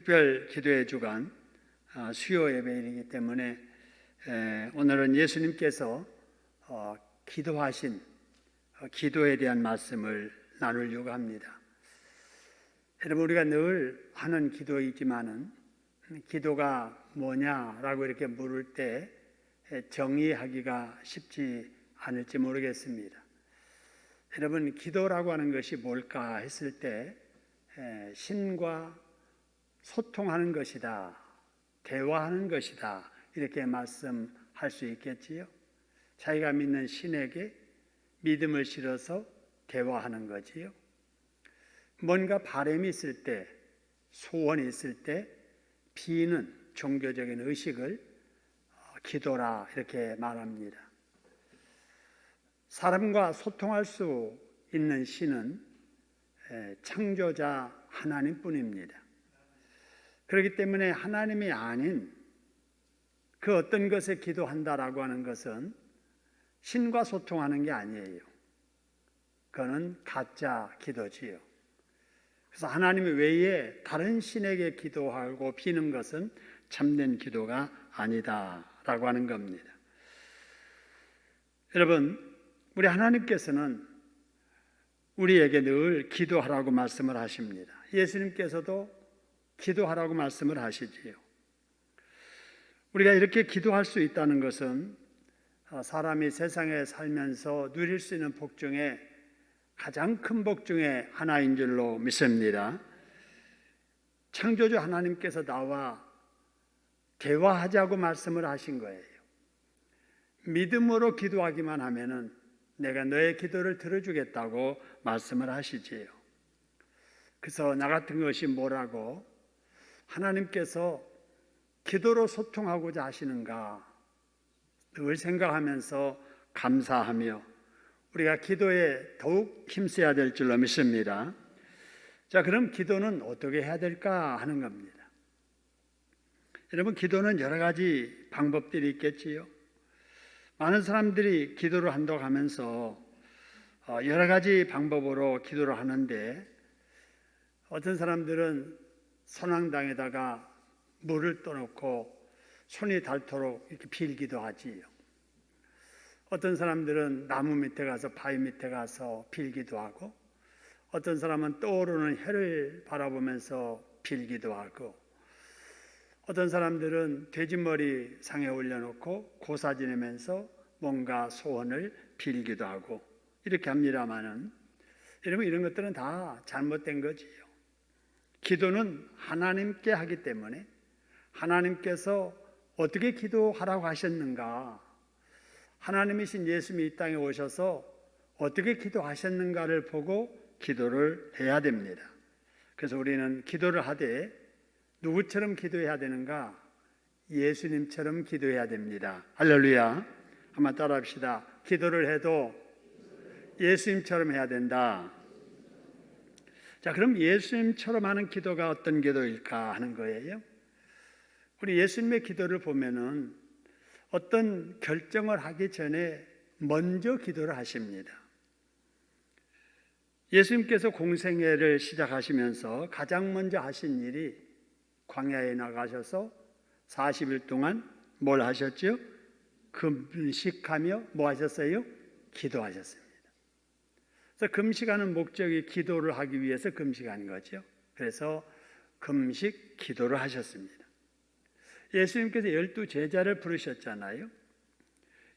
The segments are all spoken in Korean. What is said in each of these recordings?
특별 기도의 주간 수요 예배이기 때문에 오늘은 예수님께서 기도하신 기도에 대한 말씀을 나누려고 합니다. 여러분, 우리가 늘 하는 기도이지만은 기도가 뭐냐라고 이렇게 물을 때 정의하기가 쉽지 않을지 모르겠습니다. 여러분, 기도라고 하는 것이 뭘까 했을 때 신과 소통하는 것이다, 대화하는 것이다, 이렇게 말씀할 수 있겠지요. 자기가 믿는 신에게 믿음을 실어서 대화하는 거지요. 뭔가 바람이 있을 때, 소원이 있을 때 비는 종교적인 의식을 기도라 이렇게 말합니다. 사람과 소통할 수 있는 신은 창조자 하나님뿐입니다. 그렇기 때문에 하나님이 아닌 그 어떤 것에 기도한다라고 하는 것은 신과 소통하는 게 아니에요. 그거는 가짜 기도지요. 그래서 하나님 외에 다른 신에게 기도하고 비는 것은 참된 기도가 아니다라고 하는 겁니다. 여러분, 우리 하나님께서는 우리에게 늘 기도하라고 말씀을 하십니다. 예수님께서도 기도하라고 말씀을 하시지요. 우리가 이렇게 기도할 수 있다는 것은 사람이 세상에 살면서 누릴 수 있는 복 중에 가장 큰 복 중에 하나인 줄로 믿습니다. 창조주 하나님께서 나와 대화하자고 말씀을 하신 거예요. 믿음으로 기도하기만 하면은 내가 너의 기도를 들어주겠다고 말씀을 하시지요. 그래서 나 같은 것이 뭐라고 하나님께서 기도로 소통하고자 하시는가 늘 생각하면서 감사하며 우리가 기도에 더욱 힘써야 될 줄로 믿습니다. 자, 그럼 기도는 어떻게 해야 될까 하는 겁니다. 여러분, 기도는 여러 가지 방법들이 있겠지요. 많은 사람들이 기도를 한다고 하면서 여러 가지 방법으로 기도를 하는데 어떤 사람들은 선왕당에다가 물을 떠놓고 손이 닳도록 이렇게 빌기도 하지요. 어떤 사람들은 나무 밑에 가서 바위 밑에 가서 빌기도 하고 어떤 사람은 떠오르는 해를 바라보면서 빌기도 하고 어떤 사람들은 돼지머리 상에 올려놓고 고사 지내면서 뭔가 소원을 빌기도 하고 이렇게 합니다마는 여러분, 이런 것들은 다 잘못된 거지요. 기도는 하나님께 하기 때문에 하나님께서 어떻게 기도하라고 하셨는가, 하나님이신 예수님이 이 땅에 오셔서 어떻게 기도하셨는가를 보고 기도를 해야 됩니다. 그래서 우리는 기도를 하되 누구처럼 기도해야 되는가? 예수님처럼 기도해야 됩니다. 할렐루야. 한번 따라 합시다. 기도를 해도 예수님처럼 해야 된다. 자, 그럼 예수님처럼 하는 기도가 어떤 기도일까 하는 거예요. 우리 예수님의 기도를 보면은 어떤 결정을 하기 전에 먼저 기도를 하십니다. 예수님께서 공생애를 시작하시면서 가장 먼저 하신 일이 광야에 나가셔서 40일 동안 뭘 하셨죠? 금식하며 뭐 하셨어요? 기도하셨습니다. 그래서 금식하는 목적이 기도를 하기 위해서 금식하는 거죠. 그래서 금식 기도를 하셨습니다. 예수님께서 12제자를 부르셨잖아요.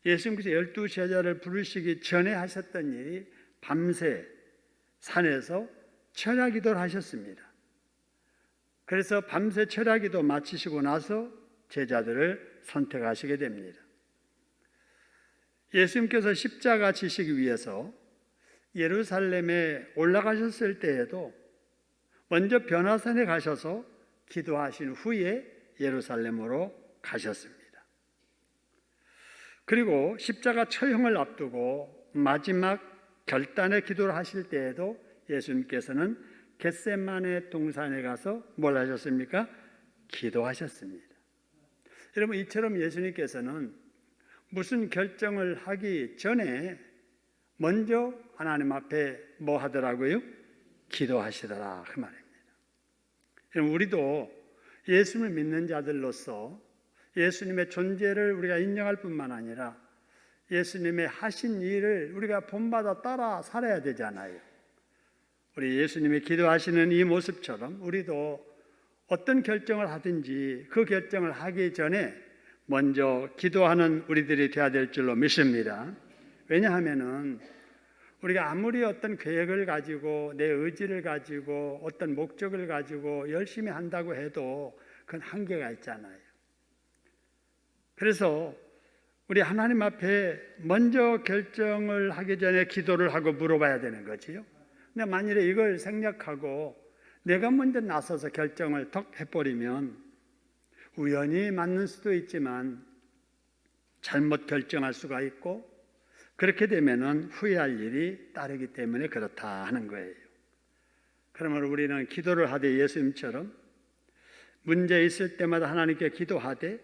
예수님께서 12제자를 부르시기 전에 하셨던 일이 밤새 산에서 철야 기도를 하셨습니다. 그래서 밤새 철야 기도 마치시고 나서 제자들을 선택하시게 됩니다. 예수님께서 십자가 지시기 위해서 예루살렘에 올라가셨을 때에도 먼저 변화산에 가셔서 기도하신 후에 예루살렘으로 가셨습니다. 그리고 십자가 처형을 앞두고 마지막 결단의 기도를 하실 때에도 예수님께서는 겟세마네 동산에 가서 뭘 하셨습니까? 기도하셨습니다. 여러분, 이처럼 예수님께서는 무슨 결정을 하기 전에 먼저 하나님 앞에 뭐 하더라고요? 기도하시더라 그 말입니다. 여러분, 우리도 예수를 믿는 자들로서 예수님의 존재를 우리가 인정할 뿐만 아니라 예수님의 하신 일을 우리가 본받아 따라 살아야 되잖아요. 우리 예수님이 기도하시는 이 모습처럼 우리도 어떤 결정을 하든지 그 결정을 하기 전에 먼저 기도하는 우리들이 되어야 될 줄로 믿습니다. 왜냐하면은 우리가 아무리 어떤 계획을 가지고 내 의지를 가지고 어떤 목적을 가지고 열심히 한다고 해도 그건 한계가 있잖아요. 그래서 우리 하나님 앞에 먼저 결정을 하기 전에 기도를 하고 물어봐야 되는 거지요. 근데 만일에 이걸 생략하고 내가 먼저 나서서 결정을 턱 해버리면 우연히 맞는 수도 있지만 잘못 결정할 수가 있고 그렇게 되면은 후회할 일이 따르기 때문에 그렇다 하는 거예요. 그러면 우리는 기도를 하되 예수님처럼 문제 있을 때마다 하나님께 기도하되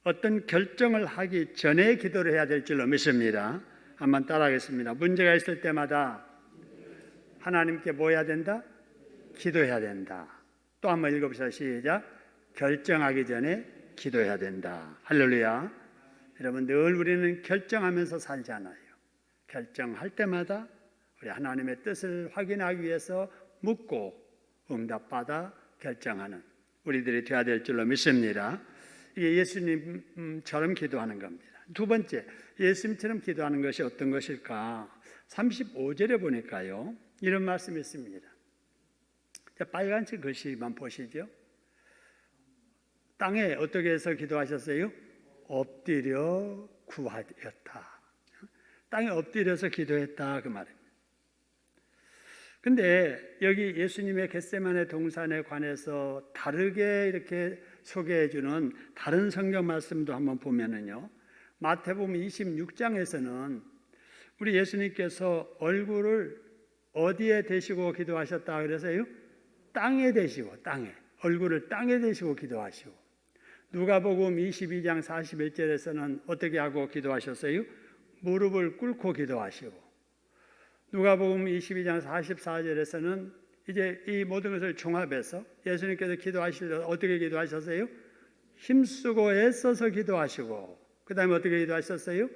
어떤 결정을 하기 전에 기도를 해야 될 줄로 믿습니다. 한번 따라하겠습니다. 문제가 있을 때마다 하나님께 뭐 해야 된다? 기도해야 된다. 또 한번 읽어보세요. 시작. 결정하기 전에 기도해야 된다. 할렐루야. 여러분 늘 우리는 결정하면서 살잖아요. 결정할 때마다 우리 하나님의 뜻을 확인하기 위해서 묻고 응답받아 결정하는 우리들이 되어야 될 줄로 믿습니다. 이게 예수님처럼 기도하는 겁니다. 두 번째, 예수님처럼 기도하는 것이 어떤 것일까? 35절에 보니까요 이런 말씀이 있습니다. 빨간색 글씨만 보시죠. 땅에 어떻게 해서 기도하셨어요? 엎드려 구하였다. 땅에 엎드려서 기도했다 그 말입니다. 근데 여기 예수님의 겟세마네 동산에 관해서 다르게 이렇게 소개해 주는 다른 성경 말씀도 한번 보면은요. 마태복음 26장에서는 우리 예수님께서 얼굴을 어디에 대시고 기도하셨다 그래서요? 땅에 대시고 땅에 얼굴을 땅에 대시고 기도하시고 누가복음 22장 41절에서는 어떻게 하고 기도하셨어요? 무릎을 꿇고 기도하시고 누가복음 22장 44절에서는 이제 이 모든 것을 종합해서 예수님께서 기도하실 때 어떻게 기도하셨어요? 힘쓰고 애써서 기도하시고 그 다음에 어떻게 기도하셨어요?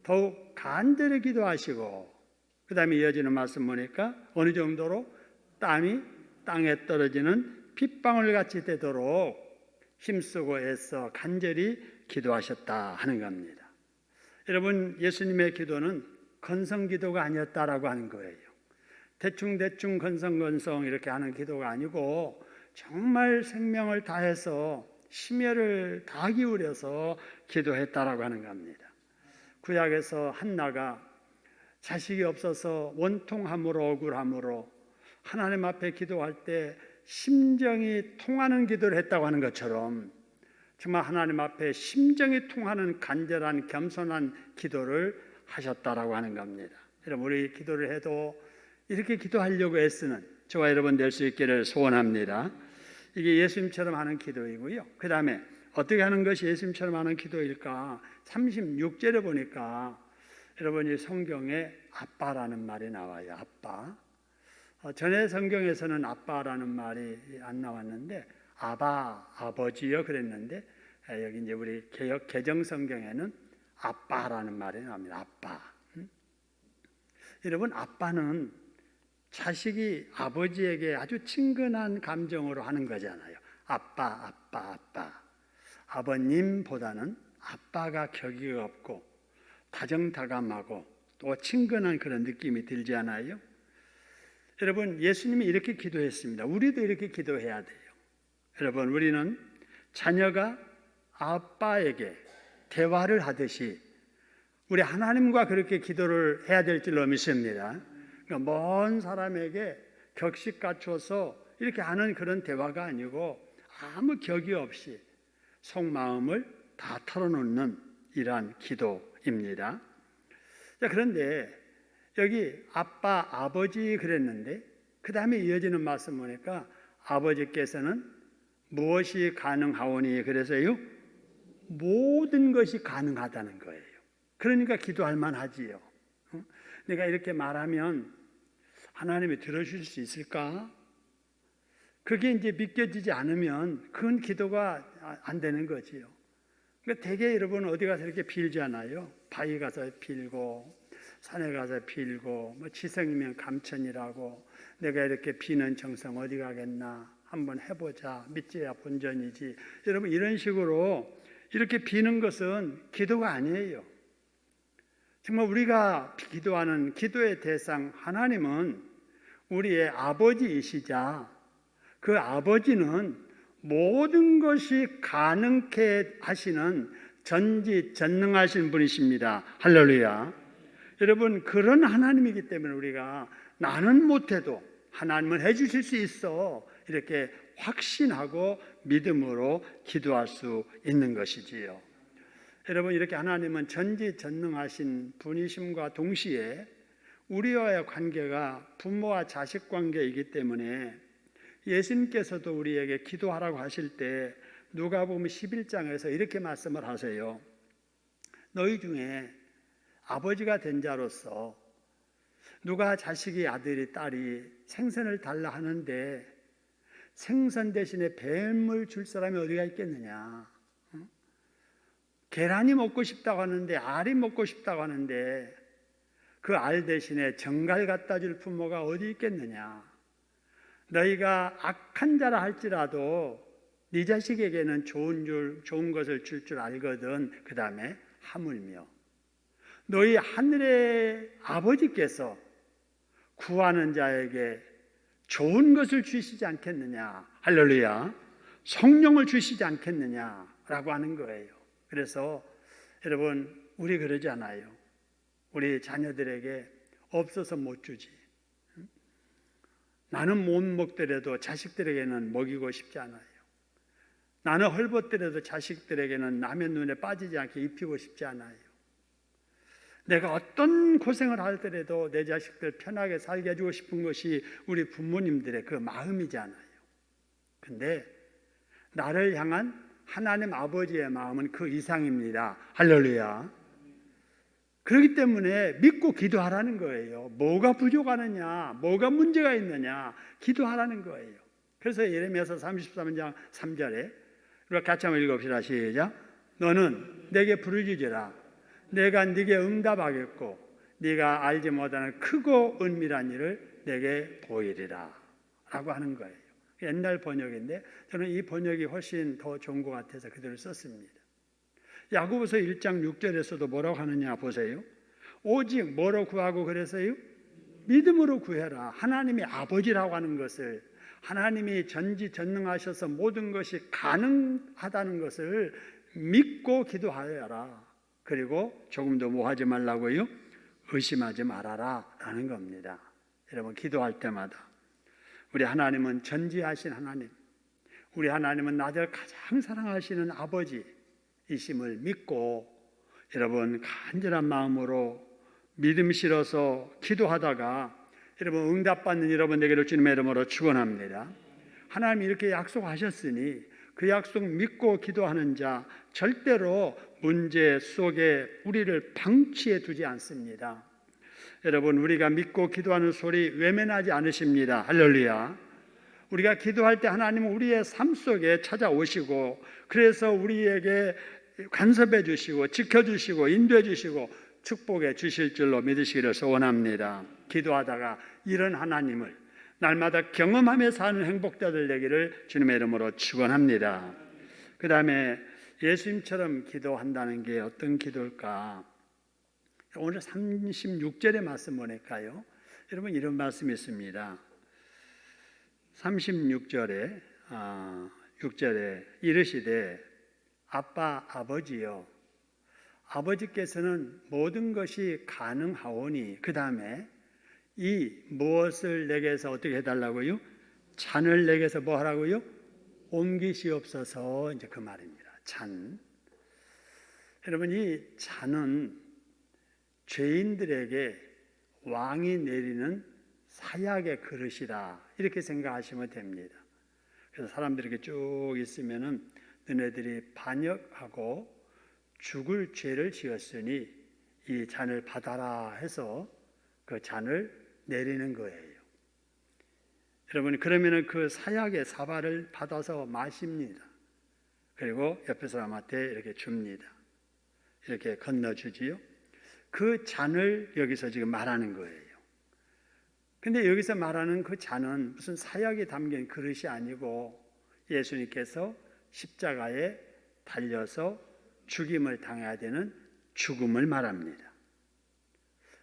더욱 간절히 기도하시고 그 다음에 이어지는 말씀 보니까 어느 정도로 땀이 땅에 떨어지는 핏방울 같이 되도록 힘쓰고 애써 간절히 기도하셨다 하는 겁니다. 여러분 예수님의 기도는 건성기도가 아니었다라고 하는 거예요. 대충대충 건성건성 이렇게 하는 기도가 아니고 정말 생명을 다해서 심혈을 다 기울여서 기도했다라고 하는 겁니다. 구약에서 한나가 자식이 없어서 원통함으로 억울함으로 하나님 앞에 기도할 때 심정이 통하는 기도를 했다고 하는 것처럼 정말 하나님 앞에 심정이 통하는 간절한 겸손한 기도를 하셨다라고 하는 겁니다. 여러분 우리 기도를 해도 이렇게 기도하려고 애쓰는 저와 여러분 될 수 있기를 소원합니다. 이게 예수님처럼 하는 기도이고요. 그 다음에 어떻게 하는 것이 예수님처럼 하는 기도일까? 36절에 보니까 여러분이 성경에 아빠라는 말이 나와요. 아빠. 전에 성경에서는 아빠라는 말이 안 나왔는데 아바, 아버지요 그랬는데 여기 이제 우리 개역 개정 성경에는 아빠라는 말이 나옵니다. 아빠. 여러분 아빠는 자식이 아버지에게 아주 친근한 감정으로 하는 거잖아요. 아빠, 아빠, 아빠. 아버님보다는 아빠가 격의가 없고 다정다감하고 또 친근한 그런 느낌이 들지 않아요? 여러분 예수님이 이렇게 기도했습니다. 우리도 이렇게 기도해야 돼요. 여러분 우리는 자녀가 아빠에게 대화를 하듯이 우리 하나님과 그렇게 기도를 해야 될 줄로 믿습니다. 그러니까 먼 사람에게 격식 갖춰서 이렇게 하는 그런 대화가 아니고 아무 격이 없이 속마음을 다 털어놓는 이러한 기도입니다. 자, 그런데 여기 아빠, 아버지 그랬는데 그 다음에 이어지는 말씀 보니까 아버지께서는 무엇이 가능하오니 그래서요? 모든 것이 가능하다는 거예요. 그러니까 기도할 만하지요. 내가 이렇게 말하면 하나님이 들어주실 수 있을까? 그게 이제 믿겨지지 않으면 그건 기도가 안 되는 거지요. 그러니까 대개 여러분 어디 가서 이렇게 빌잖아요. 바위 가서 빌고 산에 가서 빌고 뭐 지성이면 감천이라고 내가 이렇게 비는 정성 어디 가겠나 한번 해보자 믿지야 본전이지. 여러분 이런 식으로 이렇게 비는 것은 기도가 아니에요. 정말 우리가 기도하는 기도의 대상 하나님은 우리의 아버지이시자 그 아버지는 모든 것이 가능케 하시는 전지전능하신 분이십니다. 할렐루야. 여러분 그런 하나님이기 때문에 우리가 나는 못해도 하나님은 해주실 수 있어 이렇게 확신하고 믿음으로 기도할 수 있는 것이지요. 여러분 이렇게 하나님은 전지전능하신 분이심과 동시에 우리와의 관계가 부모와 자식 관계이기 때문에 예수님께서도 우리에게 기도하라고 하실 때 누가복음 11장에서 이렇게 말씀을 하세요. 너희 중에 아버지가 된 자로서 누가 자식이 아들이 딸이 생선을 달라 하는데 생선 대신에 뱀을 줄 사람이 어디가 있겠느냐. 계란이 먹고 싶다고 하는데 알이 먹고 싶다고 하는데 그 알 대신에 정갈 갖다 줄 부모가 어디 있겠느냐. 너희가 악한 자라 할지라도 네 자식에게는 좋은 것을 줄 줄 알거든. 그 다음에 하물며 너희 하늘의 아버지께서 구하는 자에게 좋은 것을 주시지 않겠느냐. 할렐루야. 성령을 주시지 않겠느냐라고 하는 거예요. 그래서 여러분 우리 그러지 않아요. 우리 자녀들에게 없어서 못 주지. 나는 못 먹더라도 자식들에게는 먹이고 싶지 않아요. 나는 헐벗더라도 자식들에게는 남의 눈에 빠지지 않게 입히고 싶지 않아요. 내가 어떤 고생을 하더라도 내 자식들 편하게 살게 해주고 싶은 것이 우리 부모님들의 그 마음이잖아요. 근데 나를 향한 하나님 아버지의 마음은 그 이상입니다. 할렐루야. 그렇기 때문에 믿고 기도하라는 거예요. 뭐가 부족하느냐, 뭐가 문제가 있느냐 기도하라는 거예요. 그래서 예레미야서 33장 3절에 우리가 같이 한번 읽읍시다. 시작. 너는 내게 부르짖으라. 내가 네게 응답하겠고 네가 알지 못하는 크고 은밀한 일을 내게 보이리라 라고 하는 거예요. 옛날 번역인데 저는 이 번역이 훨씬 더 좋은 것 같아서 그대로 썼습니다. 야고보서 1장 6절에서도 뭐라고 하느냐 보세요. 오직 뭐로 구하고 그래서요? 믿음으로 구해라. 하나님이 아버지라고 하는 것을, 하나님이 전지전능하셔서 모든 것이 가능하다는 것을 믿고 기도하여라. 그리고 조금도 뭐 하지 말라고요? 의심하지 말아라 라는 겁니다. 여러분 기도할 때마다 우리 하나님은 전지하신 하나님, 우리 하나님은 나를 가장 사랑하시는 아버지이심을 믿고 여러분 간절한 마음으로 믿음 실어서 기도하다가 여러분 응답받는 여러분 되기를 주님의 이름으로 축원합니다. 하나님이 이렇게 약속하셨으니 그 약속 믿고 기도하는 자 절대로 문제 속에 우리를 방치해 두지 않습니다. 여러분 우리가 믿고 기도하는 소리 외면하지 않으십니다. 할렐루야. 우리가 기도할 때 하나님은 우리의 삶 속에 찾아오시고 그래서 우리에게 간섭해 주시고 지켜주시고 인도해 주시고 축복해 주실 줄로 믿으시기를 소원합니다. 기도하다가 이런 하나님을 날마다 경험하며 사는 행복자들 되기를 주님의 이름으로 축원합니다. 그 다음에 예수님처럼 기도한다는 게 어떤 기도일까? 오늘 36절의 말씀 보낼까요? 여러분 이런 말씀이 있습니다. 36절에 6절에 이르시되 아빠 아버지여 아버지께서는 모든 것이 가능하오니 그 다음에 이 무엇을 내게서 어떻게 해달라고요? 잔을 내게서 뭐 하라고요? 옮기시옵소서. 이제 그 말입니다. 잔. 여러분 이 잔은 죄인들에게 왕이 내리는 사약의 그릇이다 이렇게 생각하시면 됩니다. 그래서 사람들이 이렇게 쭉 있으면은 너네들이 반역하고 죽을 죄를 지었으니 이 잔을 받아라 해서 그 잔을 내리는 거예요. 여러분, 그러면은 그 사약의 사발을 받아서 마십니다. 그리고 옆에 사람한테 이렇게 줍니다. 이렇게 건너주지요. 그 잔을 여기서 지금 말하는 거예요. 근데 여기서 말하는 그 잔은 무슨 사약이 담긴 그릇이 아니고 예수님께서 십자가에 달려서 죽임을 당해야 되는 죽음을 말합니다.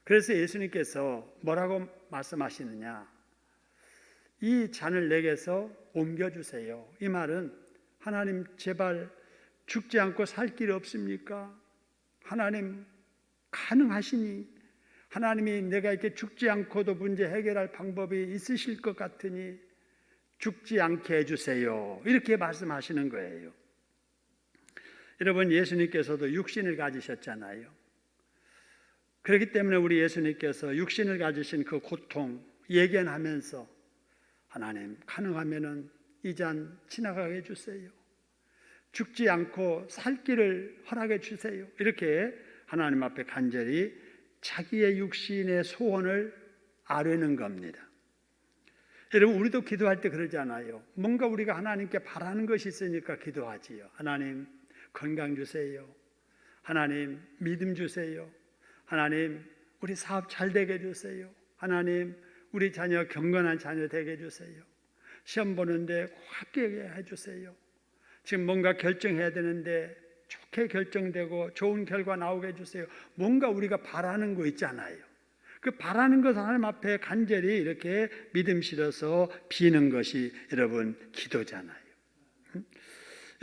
그래서 예수님께서 뭐라고 말씀하시느냐? 이 잔을 내게서 옮겨주세요. 이 말은 하나님 제발 죽지 않고 살 길 없습니까? 하나님 가능하시니 하나님이 내가 이렇게 죽지 않고도 문제 해결할 방법이 있으실 것 같으니 죽지 않게 해주세요. 이렇게 말씀하시는 거예요. 여러분, 예수님께서도 육신을 가지셨잖아요. 그렇기 때문에 우리 예수님께서 육신을 가지신 그 고통 예견하면서 하나님 가능하면은 이 잔 지나가게 해주세요. 죽지 않고 살 길을 허락해 주세요. 이렇게 하나님 앞에 간절히 자기의 육신의 소원을 아뢰는 겁니다. 여러분, 우리도 기도할 때 그러잖아요. 뭔가 우리가 하나님께 바라는 것이 있으니까 기도하지요. 하나님 건강 주세요. 하나님 믿음 주세요. 하나님 우리 사업 잘 되게 해주세요. 하나님 우리 자녀 경건한 자녀 되게 해주세요. 시험 보는데 합격하게 해주세요. 지금 뭔가 결정해야 되는데 좋게 결정되고 좋은 결과 나오게 해주세요. 뭔가 우리가 바라는 거 있잖아요. 그 바라는 것 하나님 앞에 간절히 이렇게 믿음 실어서 비는 것이 여러분 기도잖아요.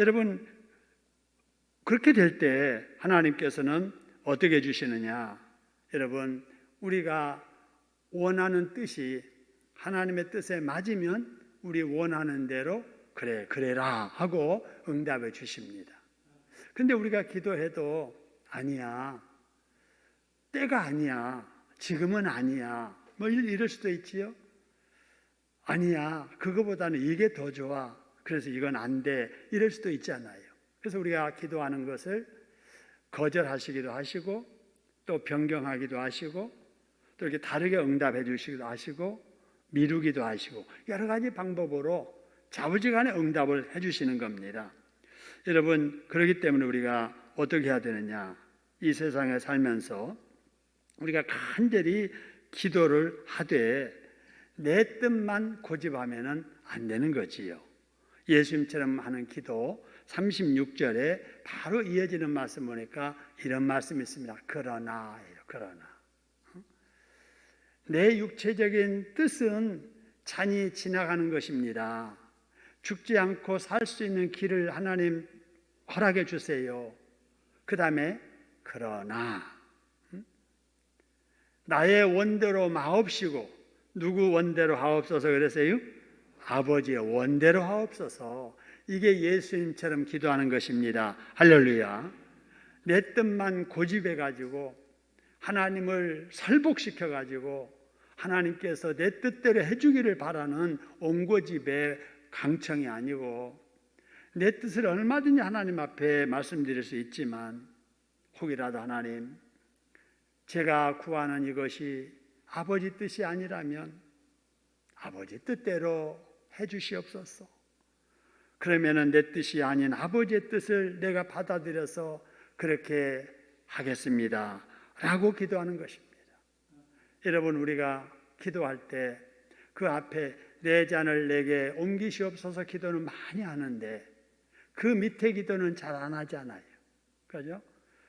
여러분, 그렇게 될 때 하나님께서는 어떻게 해주시느냐? 여러분, 우리가 원하는 뜻이 하나님의 뜻에 맞으면 우리 원하는 대로 그래 그래라 하고 응답해 주십니다. 근데 우리가 기도해도 아니야, 때가 아니야, 지금은 아니야, 뭐 이럴 수도 있지요. 아니야, 그거보다는 이게 더 좋아, 그래서 이건 안 돼, 이럴 수도 있잖아요. 그래서 우리가 기도하는 것을 거절하시기도 하시고 또 변경하기도 하시고 또 이렇게 다르게 응답해 주시기도 하시고 미루기도 하시고 여러 가지 방법으로 자부지간에 응답을 해 주시는 겁니다. 여러분, 그렇기 때문에 우리가 어떻게 해야 되느냐? 이 세상에 살면서 우리가 간절히 기도를 하되 내 뜻만 고집하면은 안 되는 거지요. 예수님처럼 하는 기도 36절에 바로 이어지는 말씀 보니까 이런 말씀이 있습니다. 그러나 내 육체적인 뜻은 잔이 지나가는 것입니다. 죽지 않고 살 수 있는 길을 하나님 허락해 주세요. 그 다음에 그러나 나의 원대로 마옵시고, 누구 원대로 하옵소서 그랬어요? 아버지의 원대로 하옵소서. 이게 예수님처럼 기도하는 것입니다. 할렐루야. 내 뜻만 고집해 가지고 하나님을 설복시켜 가지고 하나님께서 내 뜻대로 해주기를 바라는 옹고집의 강청이 아니고, 내 뜻을 얼마든지 하나님 앞에 말씀드릴 수 있지만 혹이라도 하나님, 제가 구하는 이것이 아버지 뜻이 아니라면 아버지 뜻대로 해주시옵소서. 그러면은 내 뜻이 아닌 아버지의 뜻을 내가 받아들여서 그렇게 하겠습니다 라고 기도하는 것입니다. 여러분, 우리가 기도할 때 그 앞에 내 잔을 내게 옮기시옵소서 기도는 많이 하는데 그 밑에 기도는 잘 안 하잖아요. 그죠?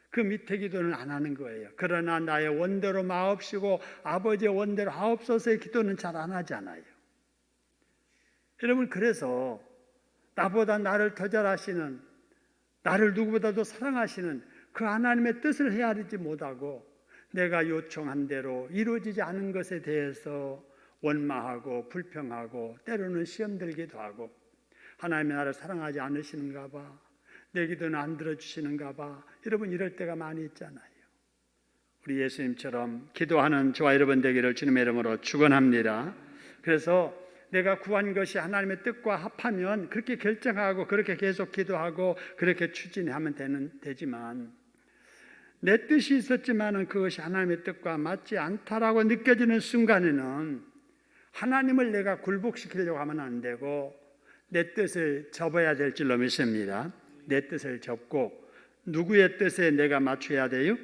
그 밑에 기도는 안 하는 거예요. 그러나 나의 원대로 마옵시고 아버지의 원대로 하옵소서의 기도는 잘 안 하잖아요. 여러분, 그래서 나보다 나를 더 잘하시는, 나를 누구보다도 사랑하시는 그 하나님의 뜻을 헤아리지 못하고 내가 요청한 대로 이루어지지 않은 것에 대해서 원망하고 불평하고 때로는 시험 들기도 하고, 하나님이 나를 사랑하지 않으시는가 봐, 내 기도는 안 들어주시는가 봐, 여러분 이럴 때가 많이 있잖아요. 우리 예수님처럼 기도하는 저와 여러분 되기를 주님의 이름으로 축원합니다. 그래서 내가 구한 것이 하나님의 뜻과 합하면 그렇게 결정하고 그렇게 계속 기도하고 그렇게 추진하면 되지만, 내 뜻이 있었지만은 그것이 하나님의 뜻과 맞지 않다라고 느껴지는 순간에는 하나님을 내가 굴복시키려고 하면 안 되고 내 뜻을 접어야 될 줄로 믿습니다. 내 뜻을 접고 누구의 뜻에 내가 맞춰야 돼요?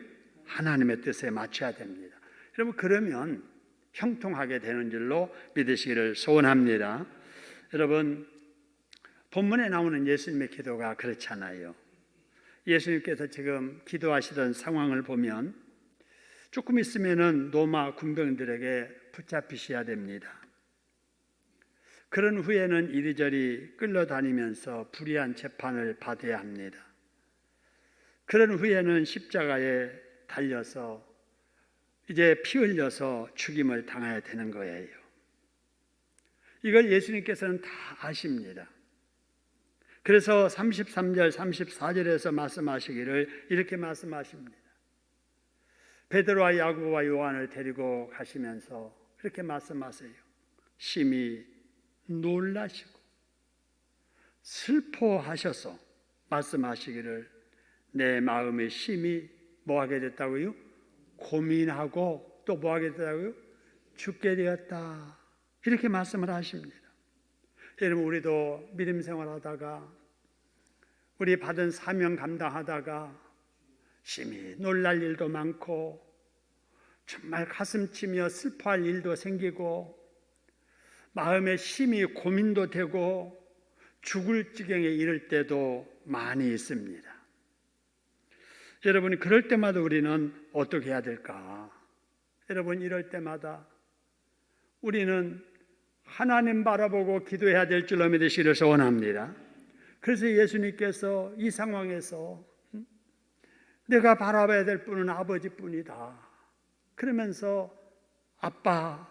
하나님의 뜻에 맞춰야 됩니다. 여러분, 그러면 형통하게 되는 줄로 믿으시기를 소원합니다. 여러분, 본문에 나오는 예수님의 기도가 그렇잖아요. 예수님께서 지금 기도하시던 상황을 보면 조금 있으면은 로마 군병들에게 붙잡히셔야 됩니다. 그런 후에는 이리저리 끌려다니면서 불의한 재판을 받아야 합니다. 그런 후에는 십자가에 달려서 이제 피 흘려서 죽임을 당해야 되는 거예요. 이걸 예수님께서는 다 아십니다. 그래서 33절, 34절에서 말씀하시기를 이렇게 말씀하십니다. 베드로와 야고보와 요한을 데리고 가시면서 이렇게 말씀하세요. 심히 놀라시고 슬퍼하셔서 말씀하시기를 내 마음이 심히 뭐하게 됐다고요? 고민하고 또 뭐하게 됐다고요? 죽게 되었다. 이렇게 말씀을 하십니다. 여러분, 우리도 믿음 생활하다가 우리 받은 사명 감당하다가 심히 놀랄 일도 많고 정말 가슴치며 슬퍼할 일도 생기고 마음에 심히 고민도 되고 죽을 지경에 이를 때도 많이 있습니다. 여러분, 그럴 때마다 우리는 어떻게 해야 될까? 여러분, 이럴 때마다 우리는 하나님 바라보고 기도해야 될 줄로 믿으시기를 소원합니다. 그래서 예수님께서 이 상황에서 내가 바라봐야 될 분은 아버지뿐이다. 그러면서 아빠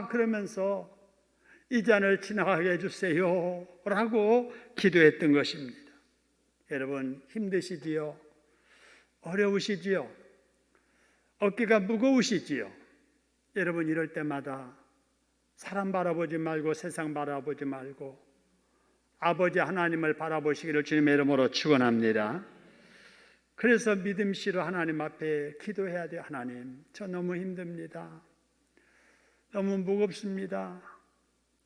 그러면서 이 잔을 지나가게 해주세요 라고 기도했던 것입니다. 여러분, 힘드시지요? 어려우시지요? 어깨가 무거우시지요? 여러분, 이럴 때마다 사람 바라보지 말고 세상 바라보지 말고 아버지 하나님을 바라보시기를 주님의 이름으로 축원합니다. 그래서 믿음씨로 하나님 앞에 기도해야 돼요. 하나님, 저 너무 힘듭니다. 너무 무겁습니다.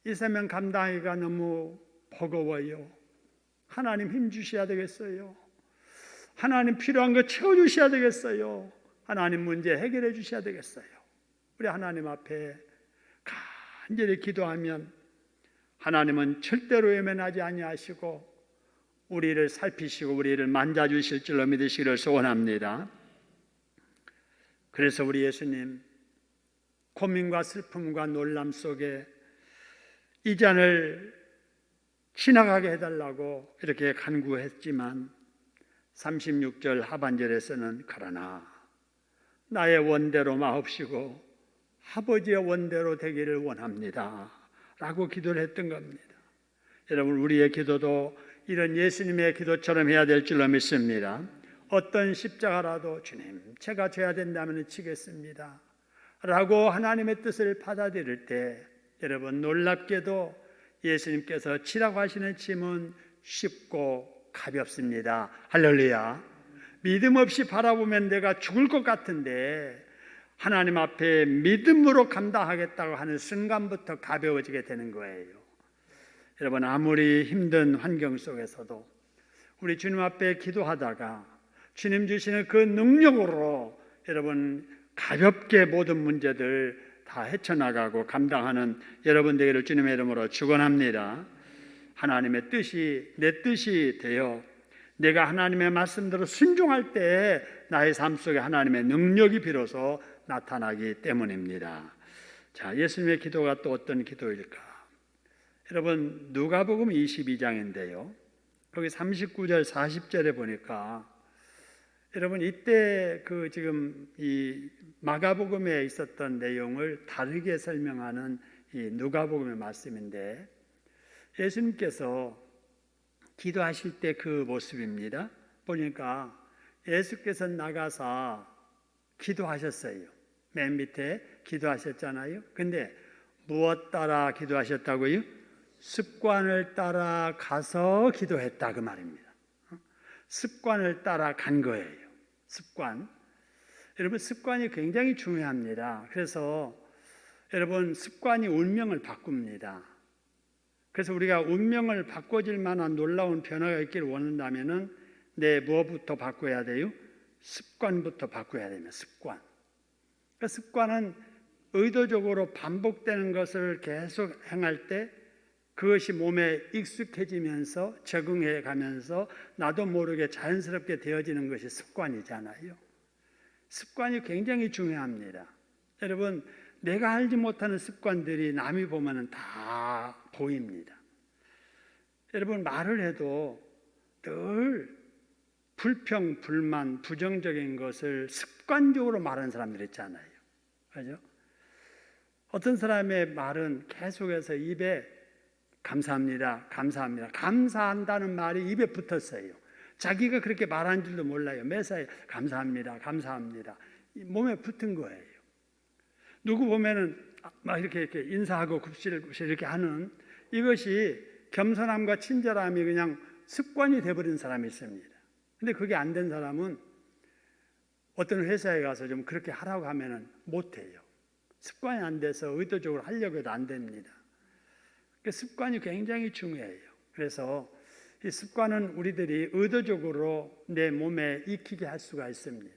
이 사명 감당하기가 너무 버거워요. 하나님 힘 주셔야 되겠어요. 하나님 필요한 거 채워주셔야 되겠어요. 하나님 문제 해결해 주셔야 되겠어요. 우리 하나님 앞에 간절히 기도하면 하나님은 절대로 외면하지 아니하시고 우리를 살피시고 우리를 만져주실 줄로 믿으시기를 소원합니다. 그래서 우리 예수님 고민과 슬픔과 놀람 속에 이 잔을 지나가게 해달라고 이렇게 간구했지만 36절 하반절에서는 그러나 나의 원대로 마옵시고 아버지의 원대로 되기를 원합니다 라고 기도를 했던 겁니다. 여러분, 우리의 기도도 이런 예수님의 기도처럼 해야 될 줄로 믿습니다. 어떤 십자가라도 주님 제가 져야 된다면 지겠습니다 라고 하나님의 뜻을 받아들일 때 여러분, 놀랍게도 예수님께서 지라고 하시는 짐은 쉽고 가볍습니다. 할렐루야. 믿음 없이 바라보면 내가 죽을 것 같은데 하나님 앞에 믿음으로 감당하겠다고 하는 순간부터 가벼워지게 되는 거예요. 여러분, 아무리 힘든 환경 속에서도 우리 주님 앞에 기도하다가 주님 주시는 그 능력으로 여러분 가볍게 모든 문제들 다 헤쳐나가고 감당하는 여러분 되기를 주님의 이름으로 축원합니다. 하나님의 뜻이 내 뜻이 되어 내가 하나님의 말씀대로 순종할 때 나의 삶 속에 하나님의 능력이 비로소 나타나기 때문입니다. 자, 예수님의 기도가 또 어떤 기도일까? 여러분, 누가복음 22장인데요. 거기 39절 40절에 보니까 여러분 이때 그 지금 이 마가복음에 있었던 내용을 다르게 설명하는 이 누가복음의 말씀인데 예수님께서 기도하실 때 그 모습입니다. 보니까 예수께서 나가서 기도하셨어요. 맨 밑에 기도하셨잖아요. 근데 무엇 따라 기도하셨다고요? 습관을 따라 가서 기도했다 그 말입니다. 습관을 따라 간 거예요. 습관. 여러분, 습관이 굉장히 중요합니다. 그래서 여러분, 습관이 운명을 바꿉니다. 그래서 우리가 운명을 바꿔줄 만한 놀라운 변화가 있기를 원한다면은 뭐부터 바꿔야 돼요? 습관부터 바꿔야 됩니다. 습관. 그 습관은 의도적으로 반복되는 것을 계속 행할 때 그것이 몸에 익숙해지면서 적응해 가면서 나도 모르게 자연스럽게 되어지는 것이 습관이잖아요. 습관이 굉장히 중요합니다. 여러분, 내가 알지 못하는 습관들이 남이 보면 다 보입니다. 여러분, 말을 해도 늘 불평, 불만, 부정적인 것을 습관적으로 말하는 사람들 있잖아요. 그죠? 어떤 사람의 말은 계속해서 입에 감사합니다, 감사합니다, 감사한다는 말이 입에 붙었어요. 자기가 그렇게 말한 줄도 몰라요. 매사에 감사합니다, 감사합니다. 몸에 붙은 거예요. 누구 보면은 막 이렇게 인사하고 굽실굽실 이렇게 하는 이것이 겸손함과 친절함이 그냥 습관이 되어버린 사람이 있습니다. 근데 그게 안 된 사람은 어떤 회사에 가서 좀 그렇게 하라고 하면은 못해요. 습관이 안 돼서 의도적으로 하려고 해도 안 됩니다. 습관이 굉장히 중요해요. 그래서 이 습관은 우리들이 의도적으로 내 몸에 익히게 할 수가 있습니다.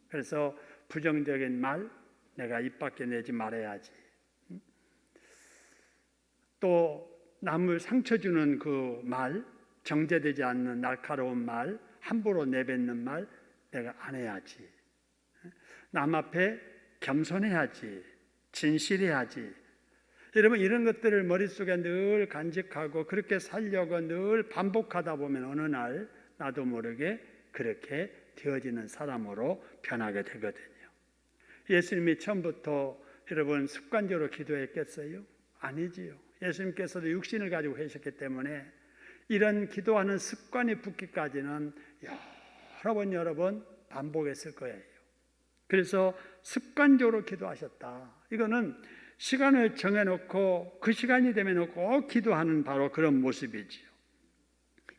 그래서 부정적인 말, 내가 입 밖에 내지 말아야지. 또 남을 상처 주는 그 말, 정제되지 않는 날카로운 말, 함부로 내뱉는 말, 내가 안 해야지. 남 앞에 겸손해야지. 진실해야지. 여러분, 이런 것들을 머릿속에 늘 간직하고 그렇게 살려고 늘 반복하다 보면 어느 날 나도 모르게 그렇게 되어지는 사람으로 변하게 되거든요. 예수님이 처음부터 여러분 습관적으로 기도했겠어요? 아니지요. 예수님께서도 육신을 가지고 계셨기 때문에 이런 기도하는 습관이 붙기까지는 여러 번 반복했을 거예요. 그래서 습관적으로 기도하셨다. 이거는 시간을 정해놓고 그 시간이 되면 꼭 기도하는 바로 그런 모습이지요.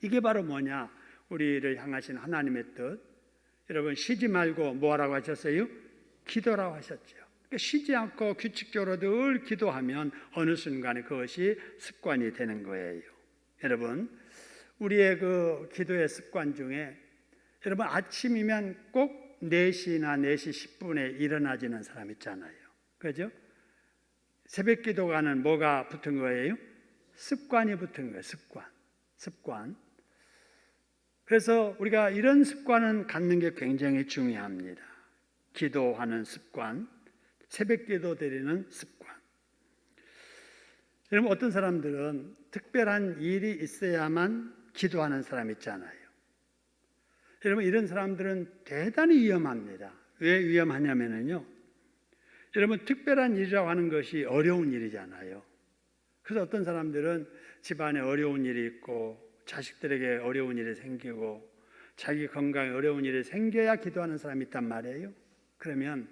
이게 바로 뭐냐? 우리를 향하신 하나님의 뜻. 여러분, 쉬지 말고 뭐라고 하셨어요? 기도라고 하셨죠. 그러니까 쉬지 않고 규칙적으로 늘 기도하면 어느 순간에 그것이 습관이 되는 거예요. 여러분, 우리의 그 기도의 습관 중에 여러분 아침이면 꼭 4시나 4시 10분에 일어나지는 사람 있잖아요. 그죠? 새벽 기도가는 뭐가 붙은 거예요? 습관이 붙은 거예요. 습관. 그래서 우리가 이런 습관은 갖는 게 굉장히 중요합니다. 기도하는 습관, 새벽 기도 드리는 습관. 여러분, 어떤 사람들은 특별한 일이 있어야만 기도하는 사람 있잖아요. 여러분, 이런 사람들은 대단히 위험합니다. 왜 위험하냐면요, 여러분, 특별한 일이라고 하는 것이 어려운 일이잖아요. 그래서 어떤 사람들은 집안에 어려운 일이 있고 자식들에게 어려운 일이 생기고 자기 건강에 어려운 일이 생겨야 기도하는 사람이 있단 말이에요. 그러면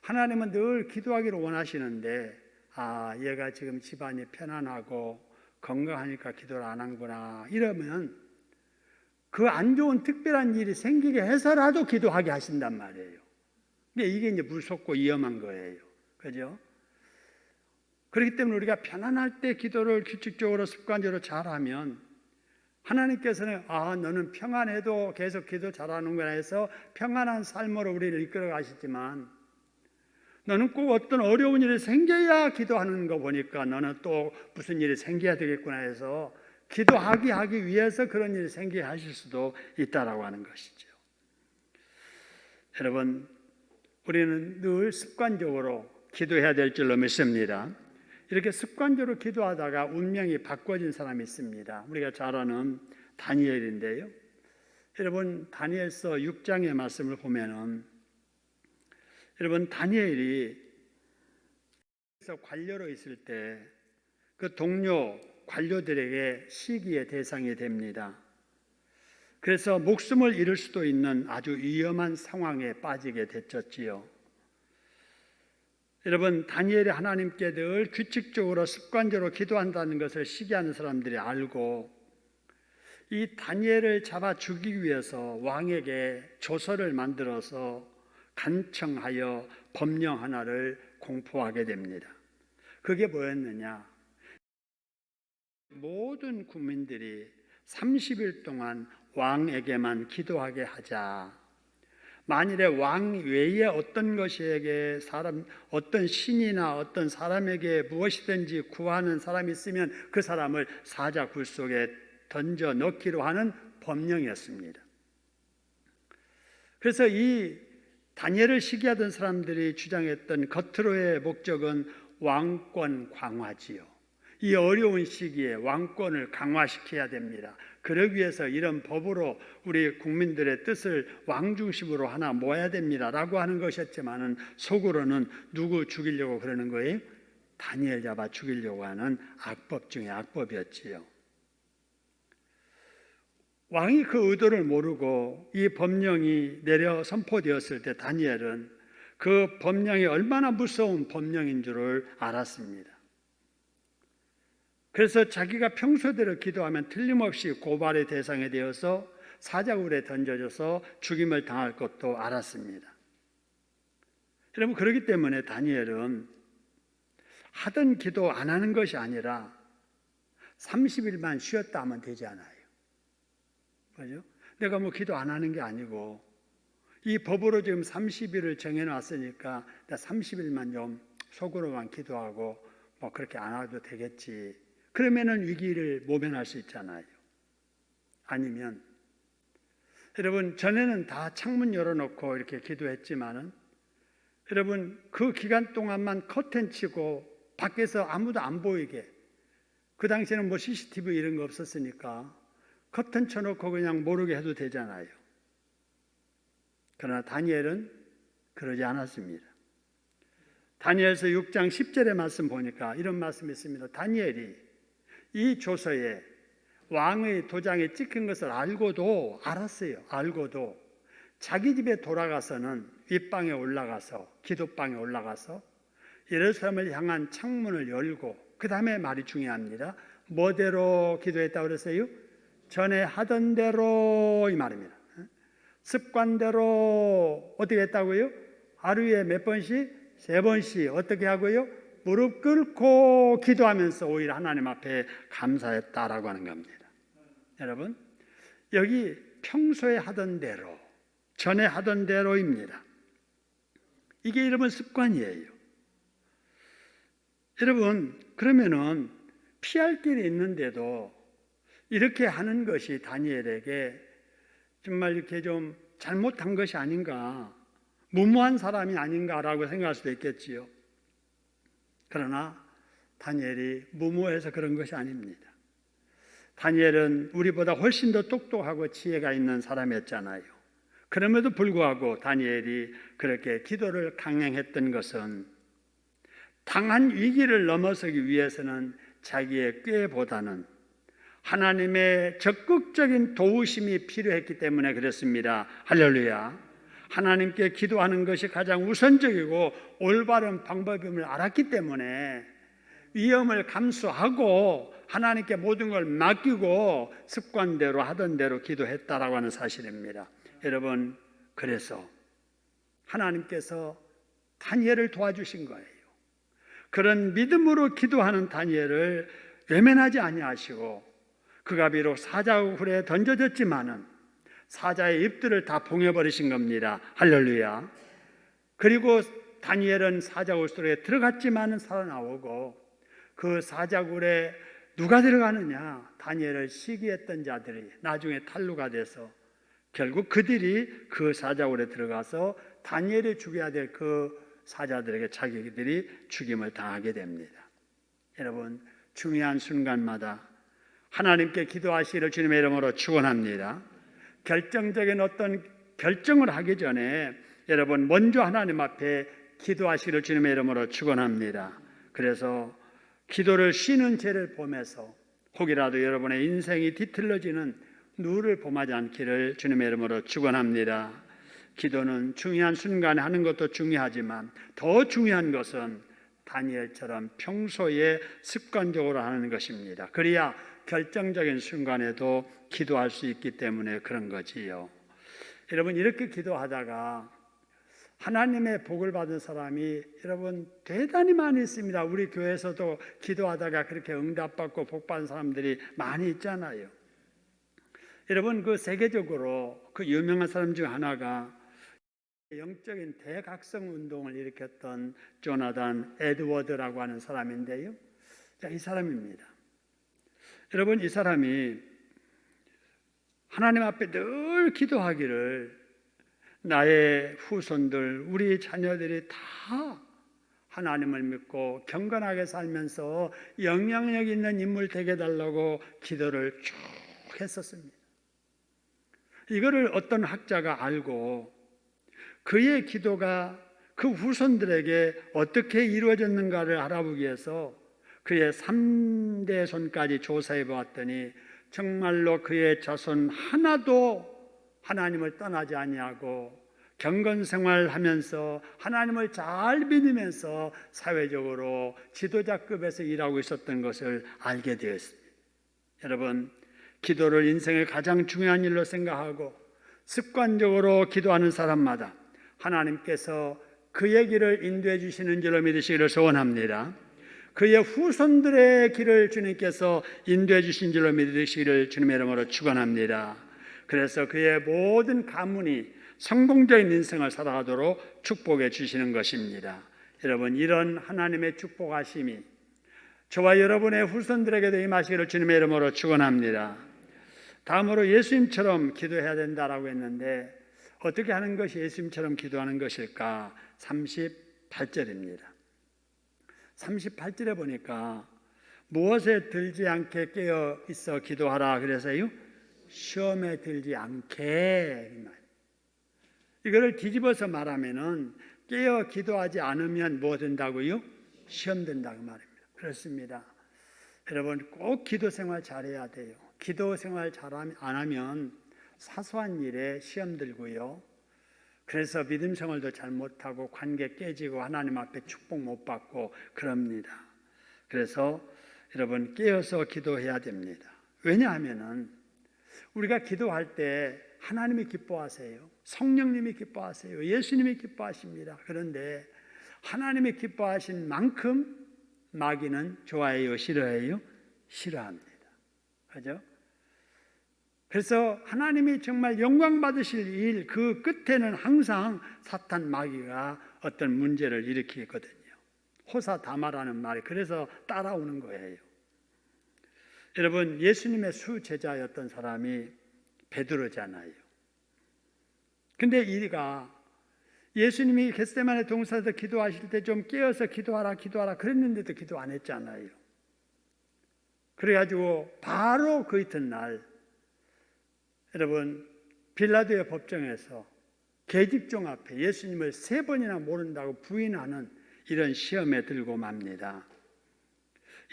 하나님은 늘 기도하기를 원하시는데 얘가 지금 집안이 편안하고 건강하니까 기도를 안 하는구나 이러면 그 안 좋은 특별한 일이 생기게 해서라도 기도하게 하신단 말이에요. 이게 이제 무섭고 위험한 거예요. 그죠? 그렇기 때문에 우리가 편안할 때 기도를 규칙적으로 습관적으로 잘하면 하나님께서는 너는 평안해도 계속 기도 잘하는구나 해서 평안한 삶으로 우리를 이끌어 가시지만 너는 꼭 어떤 어려운 일이 생겨야 기도하는 거 보니까 너는 또 무슨 일이 생겨야 되겠구나 해서 기도하기 위해서 그런 일이 생기게 하실 수도 있다라고 하는 것이죠. 여러분, 우리는 늘 습관적으로 기도해야 될 줄로 믿습니다. 이렇게 습관적으로 기도하다가 운명이 바꿔진 사람이 있습니다. 우리가 잘 아는 다니엘인데요. 여러분, 다니엘서 6장의 말씀을 보면은 여러분, 다니엘이 관료로 있을 때 그 동료 관료들에게 시기의 대상이 됩니다. 그래서 목숨을 잃을 수도 있는 아주 위험한 상황에 빠지게 됐었지요. 여러분, 다니엘이 하나님께 늘 규칙적으로 습관적으로 기도한다는 것을 시기하는 사람들이 알고 이 다니엘을 잡아 죽이기 위해서 왕에게 조서를 만들어서 간청하여 법령 하나를 공포하게 됩니다. 그게 뭐였느냐? 모든 국민들이 30일 동안 왕에게만 기도하게 하자. 만일에 왕 외에 어떤 것에게 어떤 신이나 어떤 사람에게 무엇이든지 구하는 사람이 있으면 그 사람을 사자 굴 속에 던져 넣기로 하는 법령이었습니다. 그래서 이 다니엘을 시기하던 사람들이 주장했던 겉으로의 목적은 왕권 강화지요. 이 어려운 시기에 왕권을 강화시켜야 됩니다. 그러기 위해서 이런 법으로 우리 국민들의 뜻을 왕 중심으로 하나 모아야 됩니다 라고 하는 것이었지만은 속으로는 누구 죽이려고 그러는 거예요? 다니엘 잡아 죽이려고 하는 악법 중에 악법이었지요. 왕이 그 의도를 모르고 이 법령이 내려 선포되었을 때 다니엘은 그 법령이 얼마나 무서운 법령인 줄을 알았습니다. 그래서 자기가 평소대로 기도하면 틀림없이 고발의 대상이 되어서 사자굴에 던져져서 죽임을 당할 것도 알았습니다. 여러분, 그렇기 때문에 다니엘은 하던 기도 안 하는 것이 아니라 30일만 쉬었다 하면 되지 않아요. 그죠? 내가 뭐 기도 안 하는 게 아니고 이 법으로 지금 30일을 정해놨으니까 나 30일만 좀 속으로만 기도하고 뭐 그렇게 안 해도 되겠지. 그러면은 위기를 모면할 수 있잖아요. 아니면 여러분, 전에는 다 창문 열어놓고 이렇게 기도했지만은 여러분, 그 기간 동안만 커튼 치고 밖에서 아무도 안 보이게, 그 당시에는 뭐 CCTV 이런 거 없었으니까 커튼 쳐놓고 그냥 모르게 해도 되잖아요. 그러나 다니엘은 그러지 않았습니다. 다니엘서 6장 10절의 말씀 보니까 이런 말씀이 있습니다. 다니엘이 이 조서에 왕의 도장에 찍힌 것을 알고도 자기 집에 돌아가서는 윗방에 올라가서, 기도방에 올라가서 예루살렘을 향한 창문을 열고, 그 다음에 말이 중요합니다. 뭐대로 기도했다고 그랬어요? 전에 하던 대로, 이 말입니다. 습관대로 어떻게 했다고요? 하루에 몇 번씩? 3번씩. 어떻게 하고요? 무릎 꿇고 기도하면서 오히려 하나님 앞에 감사했다라고 하는 겁니다. 여러분, 여기 평소에 하던 대로, 전에 하던 대로입니다. 이게 여러분 습관이에요. 여러분, 그러면은 피할 길이 있는데도 이렇게 하는 것이 다니엘에게 정말 이렇게 좀 잘못한 것이 아닌가, 무모한 사람이 아닌가라고 생각할 수도 있겠지요. 그러나 다니엘이 무모해서 그런 것이 아닙니다. 다니엘은 우리보다 훨씬 더 똑똑하고 지혜가 있는 사람이었잖아요. 그럼에도 불구하고 다니엘이 그렇게 기도를 강행했던 것은 당한 위기를 넘어서기 위해서는 자기의 꾀보다는 하나님의 적극적인 도우심이 필요했기 때문에 그렇습니다. 할렐루야. 하나님께 기도하는 것이 가장 우선적이고 올바른 방법임을 알았기 때문에 위험을 감수하고 하나님께 모든 걸 맡기고 습관대로 하던 대로 기도했다라고 하는 사실입니다. 여러분, 그래서 하나님께서 다니엘을 도와주신 거예요. 그런 믿음으로 기도하는 다니엘을 외면하지 아니하시고, 그가 비록 사자굴에 던져졌지만은 사자의 입들을 다 봉해버리신 겁니다. 할렐루야. 그리고 다니엘은 사자굴 속에 들어갔지만은 살아나오고, 그 사자굴에 누가 들어가느냐? 다니엘을 시기했던 자들이 나중에 탄로가 돼서 결국 그들이 그 사자굴에 들어가서 다니엘이 죽여야 될 그 사자들에게 자기들이 죽임을 당하게 됩니다. 여러분, 중요한 순간마다 하나님께 기도하시기를 주님의 이름으로 축원합니다. 결정적인 어떤 결정을 하기 전에 여러분 먼저 하나님 앞에 기도하시기를 주님의 이름으로 축원합니다. 그래서 기도를 쉬는 죄를 범해서 혹이라도 여러분의 인생이 뒤틀러지는 누를 범하지 않기를 주님의 이름으로 축원합니다. 기도는 중요한 순간에 하는 것도 중요하지만 더 중요한 것은 다니엘처럼 평소에 습관적으로 하는 것입니다. 그래야 결정적인 순간에도 기도할 수 있기 때문에 그런 거지요. 여러분, 이렇게 기도하다가 하나님의 복을 받은 사람이 여러분 대단히 많이 있습니다. 우리 교회에서도 기도하다가 그렇게 응답받고 복 받은 사람들이 많이 있잖아요. 여러분 그 세계적으로 그 유명한 사람 중 하나가 영적인 대각성 운동을 일으켰던 조나단 에드워드라고 하는 사람인데요. 자, 이 사람입니다. 여러분 이 사람이 하나님 앞에 늘 기도하기를 나의 후손들, 우리 자녀들이 다 하나님을 믿고 경건하게 살면서 영향력 있는 인물 되게 달라고 기도를 쭉 했었습니다. 이거를 어떤 학자가 알고 그의 기도가 그 후손들에게 어떻게 이루어졌는가를 알아보기 위해서 그의 3대 손까지 조사해 보았더니 정말로 그의 자손 하나도 하나님을 떠나지 아니하고 경건 생활하면서 하나님을 잘 믿으면서 사회적으로 지도자급에서 일하고 있었던 것을 알게 되었습니다. 여러분, 기도를 인생의 가장 중요한 일로 생각하고 습관적으로 기도하는 사람마다 하나님께서 그의 길을 인도해 주시는 줄로 믿으시기를 소원합니다. 그의 후손들의 길을 주님께서 인도해 주신 줄로 믿으시기를 주님의 이름으로 축원합니다. 그래서 그의 모든 가문이 성공적인 인생을 살아가도록 축복해 주시는 것입니다. 여러분, 이런 하나님의 축복하심이 저와 여러분의 후손들에게도 임하시기를 주님의 이름으로 축원합니다. 다음으로 예수님처럼 기도해야 된다라고 했는데 어떻게 하는 것이 예수님처럼 기도하는 것일까? 38절입니다. 38절에 보니까 무엇에 들지 않게 깨어 있어 기도하라 그래서요. 시험에 들지 않게. 이거를 뒤집어서 말하면은 깨어 기도하지 않으면 뭐 된다고요? 시험 된다고 말입니다. 그렇습니다. 여러분 꼭 기도 생활 잘해야 돼요. 기도 생활 잘 안 하면 사소한 일에 시험 들고요. 그래서 믿음 생활도 잘 못하고 관계 깨지고 하나님 앞에 축복 못 받고 그럽니다. 그래서 여러분 깨어서 기도해야 됩니다. 왜냐하면은 우리가 기도할 때 하나님이 기뻐하세요. 성령님이 기뻐하세요. 예수님이 기뻐하십니다. 그런데 하나님이 기뻐하신 만큼 마귀는 좋아해요, 싫어해요? 싫어합니다. 그죠? 그래서 하나님이 정말 영광 받으실 일 그 끝에는 항상 사탄 마귀가 어떤 문제를 일으키거든요. 호사다마라는 말이 그래서 따라오는 거예요. 여러분 예수님의 수제자였던 사람이 베드로잖아요. 근데 이가 예수님이 겟세마네 동산에서 기도하실 때 좀 깨어서 기도하라 그랬는데도 기도 안 했잖아요. 그래가지고 바로 그 이튿날 여러분 빌라도의 법정에서 계집종 앞에 예수님을 3번이나 모른다고 부인하는 이런 시험에 들고 맙니다.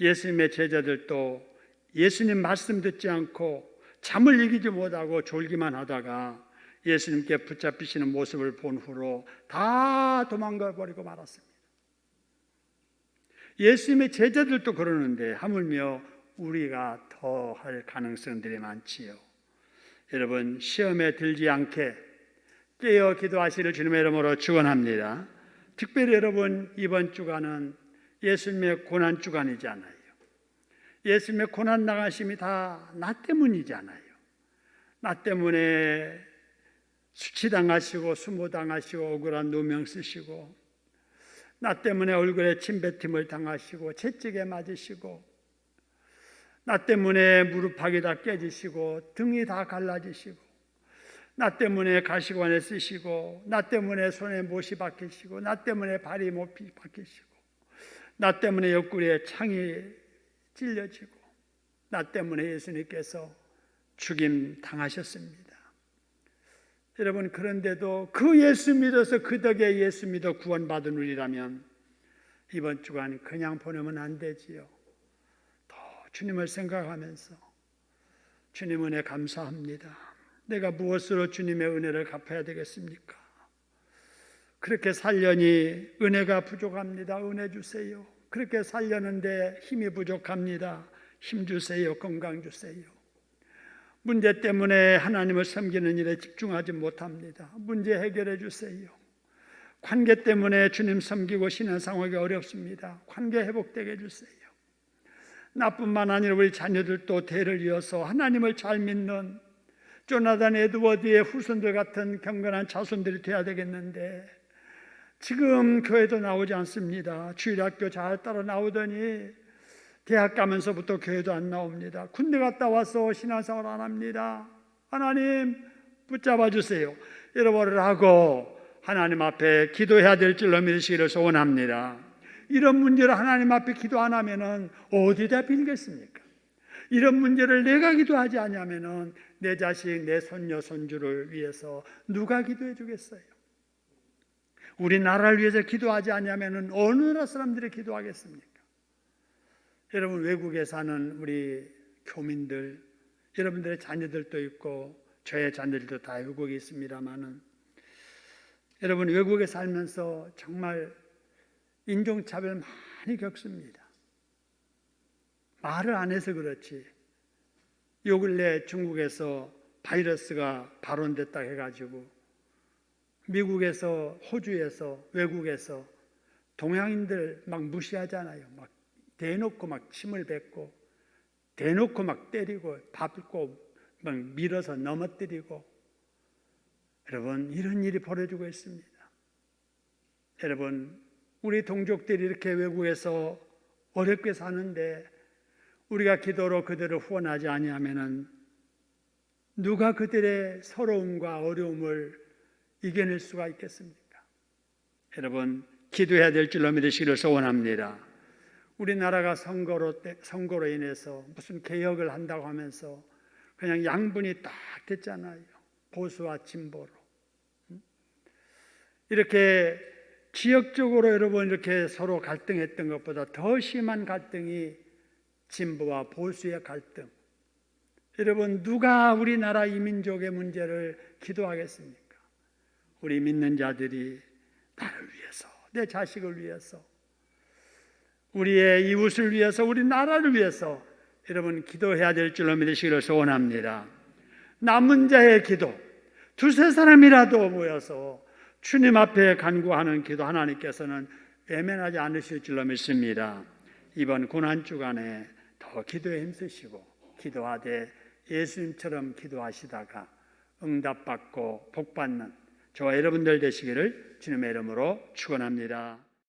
예수님의 제자들도 예수님 말씀 듣지 않고 잠을 이기지 못하고 졸기만 하다가 예수님께 붙잡히시는 모습을 본 후로 다 도망가 버리고 말았습니다. 예수님의 제자들도 그러는데 하물며 우리가 더 할 가능성들이 많지요. 여러분 시험에 들지 않게 깨어 기도하시를 주님의 이름으로 축원합니다. 특별히 여러분 이번 주간은 예수님의 고난 주간이잖아요. 예수님의 고난 나가심이 다 나 때문이잖아요. 나 때문에 수치당하시고 수모당하시고 억울한 누명 쓰시고 나 때문에 얼굴에 침뱉음을 당하시고 채찍에 맞으시고 나 때문에 무릎팍이 다 깨지시고 등이 다 갈라지시고 나 때문에 가시관에 쓰시고 나 때문에 손에 못이 박히시고 나 때문에 발이 못이 박히시고 나 때문에 옆구리에 창이 찔려지고 나 때문에 예수님께서 죽임 당하셨습니다. 여러분 그런데도 그 예수 믿어서 그 덕에 예수 믿어 구원받은 우리라면 이번 주간 그냥 보내면 안 되지요. 더 주님을 생각하면서 주님 은혜 감사합니다. 내가 무엇으로 주님의 은혜를 갚아야 되겠습니까? 그렇게 살려니 은혜가 부족합니다. 은혜 주세요. 그렇게 살려는데 힘이 부족합니다. 힘 주세요. 건강 주세요. 문제 때문에 하나님을 섬기는 일에 집중하지 못합니다. 문제 해결해 주세요. 관계 때문에 주님 섬기고 신앙생활하기 어렵습니다. 관계 회복되게 해주세요. 나뿐만 아니라 우리 자녀들도 대를 이어서 하나님을 잘 믿는 조나단 에드워드의 후손들 같은 경건한 자손들이 되어야 되겠는데 지금 교회도 나오지 않습니다. 주일학교 잘 따라 나오더니 대학 가면서부터 교회도 안 나옵니다. 군대 갔다 와서 신앙생활 안 합니다. 하나님 붙잡아 주세요. 잃어버리라 하고 하나님 앞에 기도해야 될 줄로 믿으시기를 소원합니다. 이런 문제를 하나님 앞에 기도 안 하면은 어디다 빌겠습니까? 이런 문제를 내가 기도하지 않으면은 내 자식, 내 손녀, 손주를 위해서 누가 기도해 주겠어요? 우리나라를 위해서 기도하지 않으면은 어느 나라 사람들이 기도하겠습니까? 여러분, 외국에 사는 우리 교민들, 여러분들의 자녀들도 있고 저의 자녀들도 다 외국에 있습니다만은 여러분, 외국에 살면서 정말 인종차별 많이 겪습니다. 말을 안 해서 그렇지 요 근래 중국에서 바이러스가 발원됐다 해가지고 미국에서, 호주에서, 외국에서 동양인들 막 무시하잖아요. 막 대놓고 막 침을 뱉고 대놓고 막 때리고 밟고 막 밀어서 넘어뜨리고 여러분, 이런 일이 벌어지고 있습니다. 여러분, 우리 동족들이 이렇게 외국에서 어렵게 사는데 우리가 기도로 그들을 후원하지 아니하면은 누가 그들의 서러움과 어려움을 이겨낼 수가 있겠습니까? 여러분, 기도해야 될 줄로 믿으시기를 소원합니다. 우리나라가 선거로 인해서 무슨 개혁을 한다고 하면서 그냥 양분이 딱 됐잖아요. 보수와 진보로. 이렇게 지역적으로 여러분 이렇게 서로 갈등했던 것보다 더 심한 갈등이 진보와 보수의 갈등. 여러분, 누가 우리나라 이민족의 문제를 기도하겠습니까? 우리 믿는 자들이 나를 위해서, 내 자식을 위해서, 우리의 이웃을 위해서, 우리 나라를 위해서 여러분 기도해야 될 줄로 믿으시기를 소원합니다. 남은 자의 기도, 두세 사람이라도 모여서 주님 앞에 간구하는 기도 하나님께서는 외면하지 않으실 줄로 믿습니다. 이번 고난주간에 더 기도에 힘쓰시고 기도하되 예수님처럼 기도하시다가 응답받고 복받는 저와 여러분들 되시기를 주님의 이름으로 축원합니다.